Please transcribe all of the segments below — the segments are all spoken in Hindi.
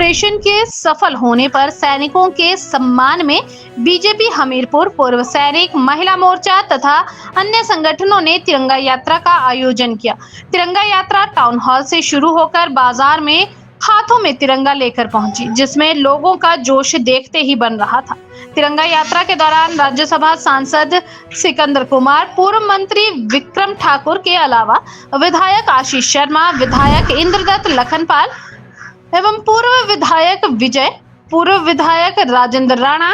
ऑपरेशन के सफल होने पर सैनिकों के सम्मान में बीजेपी हमीरपुर, पूर्व सैनिक, महिला मोर्चा तथा अन्य संगठनों ने तिरंगा यात्रा का आयोजन किया। तिरंगा यात्रा टाउन हॉल से शुरू होकर बाजार में हाथों में तिरंगा लेकर पहुंची, जिसमें लोगों का जोश देखते ही बन रहा था। तिरंगा यात्रा के दौरान राज्यसभा सांसद सिकंदर कुमार, पूर्व मंत्री विक्रम ठाकुर के अलावा विधायक आशीष शर्मा, विधायक इंद्रदत्त लखनपाल एवं पूर्व विधायक विजय, पूर्व विधायक राजेंद्र राणा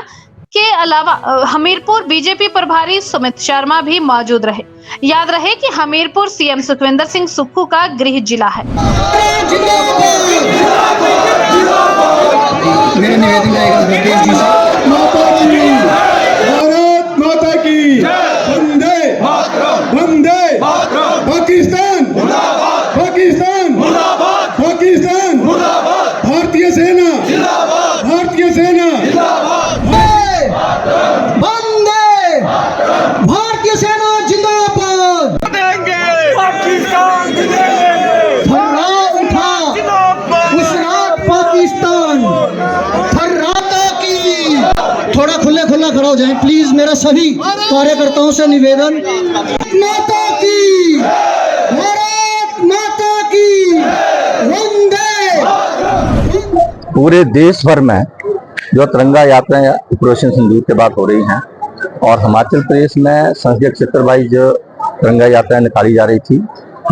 के अलावा हमीरपुर बीजेपी प्रभारी सुमित शर्मा भी मौजूद रहे। याद रहे कि हमीरपुर सीएम सुखविंदर सिंह सुक्खू का गृह जिला है। मेरा निवेदन रहेगा भारत माता की वंदे वंदे पाकिस्तान पाकिस्तान पाकिस्तान भारतीय सेना भारतीय सेना वंदे भारतीय सेना जिंदाबाद। पाकिस्तान उठा गुजरात पाकिस्तान फर्राता की। थोड़ा खुला खड़ा हो जाए प्लीज, मेरा सभी कार्यकर्ताओं से निवेदन। माता की भारत माता की वंदे। पूरे देश भर में जो तिरंगा यात्राएं ऑपरेशन सिंदूर के बाद हो रही हैं और हिमाचल प्रदेश में संसदीय क्षेत्र वाइज तिरंगा यात्राएं निकाली जा रही थी।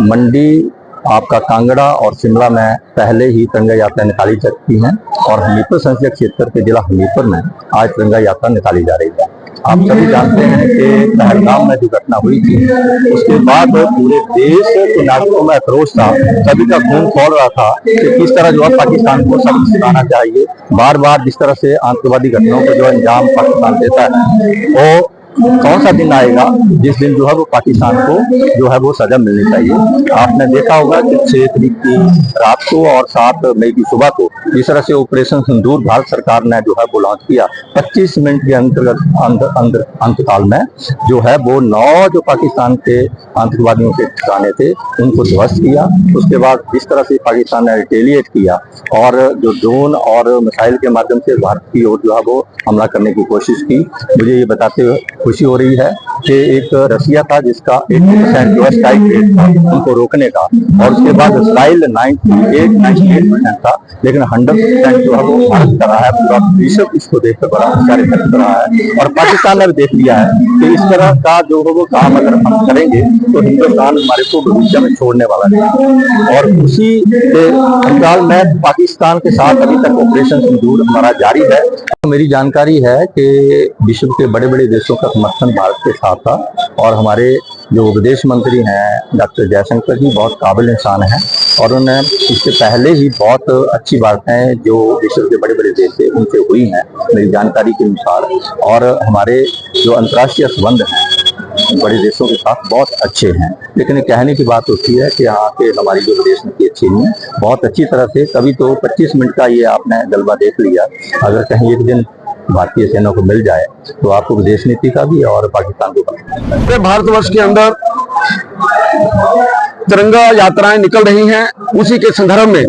मंडी, आपका कांगड़ा और शिमला में पहले ही तिरंगा यात्रा निकाली जा चुकी हैं और हमीरपुर संसदीय क्षेत्र के जिला हमीरपुर में आज तिरंगा यात्रा निकाली जा रही है। आप सभी जानते हैं कि पहलगाम में जो घटना हुई थी उसके बाद पूरे देश के नागरिकों में आक्रोश था, सभी का खून खौल रहा था कि किस तरह जो है पाकिस्तान को सबक सिखाना चाहिए। बार बार जिस तरह से आतंकवादी घटनाओं को जो अंजाम पाकिस्तान देता है, वो कौन सा दिन आएगा जिस दिन जो है वो पाकिस्तान को जो है वो सजा मिलनी चाहिए। आपने देखा होगा कि 6 तारीख की रात को और 7 मई की सुबह को जिस तरह से ऑपरेशन सिंदूर भारत सरकार ने जो है वो लॉन्च किया, 25 मिनट के अंतकाल में जो है वो 9 जो पाकिस्तान के आतंकवादियों के ठिकाने थे उनको ध्वस्त किया। उसके बाद जिस तरह से पाकिस्तान ने रिटेलिएट किया और जो ड्रोन और मिसाइल के माध्यम से भारत की ओर जो है वो हमला करने की कोशिश की। मुझे ये बताते हुए खुशी हो रही है कि एक रसिया था जिसका 80% जो है स्ट्राइक रेट था उनको रोकने का, और उसके बाद इसराइल 98% था, लेकिन 100% जो है वो भारत कर रहा है। पूरा विश्व इसको देखकर बड़ा आश्चर्य कर रहा है और पाकिस्तान ने भी देख लिया है कि इस तरह का जो है वो काम अगर हम करेंगे तो हिंदुस्तान हमारे को भविष्य में छोड़ने वाला नहीं। और उसी के अंतराल में पाकिस्तान के साथ अभी तक ऑपरेशन सिंदूर हमारा जारी है। मेरी जानकारी है कि विश्व के बड़े बड़े देशों का समर्थन भारत के साथ था और हमारे जो विदेश मंत्री हैं डॉक्टर जयशंकर जी बहुत काबिल इंसान हैं और उन्होंने इससे पहले ही बहुत अच्छी बातें जो विश्व के बड़े बड़े देश थे उनसे हुई हैं मेरी जानकारी के अनुसार। और हमारे जो अंतर्राष्ट्रीय संबंध हैं बड़े देशों के साथ बहुत अच्छे हैं, लेकिन कहने की बात होती है कि यहाँ के हमारी जो विदेश नीति अच्छी नहीं है, बहुत अच्छी तरह से। तभी तो 25 मिनट का ये आपने जलवा देख लिया। अगर कहीं एक दिन भारतीय सेना को मिल जाए तो आपको विदेश नीति का भी और पाकिस्तान को भारतवर्ष के अंदर तिरंगा यात्राएं निकल रही हैं, उसी के संदर्भ में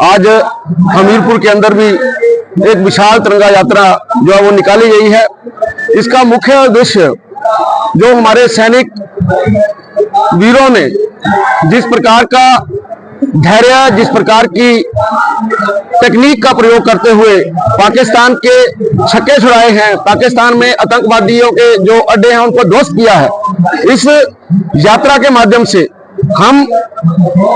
आज हमीरपुर के अंदर भी एक विशाल तिरंगा यात्रा जो है वो निकाली गई है। इसका मुख्य उद्देश्य जो हमारे सैनिक वीरों ने जिस प्रकार का धैर्य, जिस प्रकार की तकनीक का प्रयोग करते हुए पाकिस्तान के छक्के छुड़ाए हैं, पाकिस्तान में आतंकवादियों के जो अड्डे हैं उनको ध्वस्त किया है, इस यात्रा के माध्यम से हम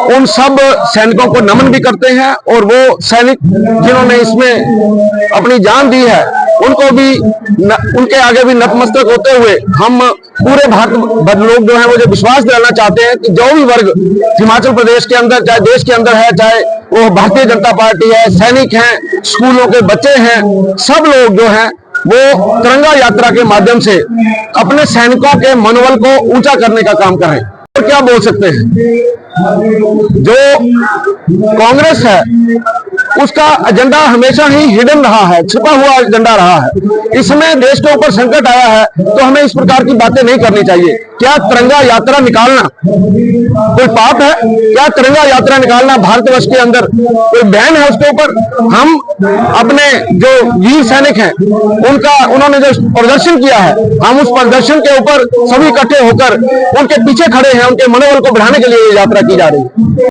उन सब सैनिकों को नमन भी करते हैं और वो सैनिक जिन्होंने इसमें अपनी जान दी है उनको भी उनके आगे भी नतमस्तक होते हुए हम पूरे भारत भर लोग जो है वो जो विश्वास दिलाना चाहते हैं कि जो भी वर्ग हिमाचल प्रदेश के अंदर चाहे देश के अंदर है, चाहे वो भारतीय जनता पार्टी है, सैनिक हैं, स्कूलों के बच्चे हैं, सब लोग जो हैं वो तिरंगा यात्रा के माध्यम से अपने सैनिकों के मनोबल को ऊंचा करने का काम करें। और क्या बोल सकते हैं, जो कांग्रेस है उसका एजेंडा हमेशा ही हिडन रहा है, छिपा हुआ एजेंडा रहा है। इसमें देश के ऊपर संकट आया है तो हमें इस प्रकार की बातें नहीं करनी चाहिए। क्या तिरंगा यात्रा निकालना कोई पाप है? क्या तिरंगा यात्रा निकालना भारतवर्ष के अंदर कोई बैन है उसके ऊपर? हम अपने जो वीर सैनिक हैं उन्होंने जो प्रदर्शन किया है, हम उस प्रदर्शन के ऊपर सभी इकट्ठे होकर उनके पीछे खड़े हैं, उनके मनोबल को बढ़ाने के लिए ये यात्रा की जा रही है।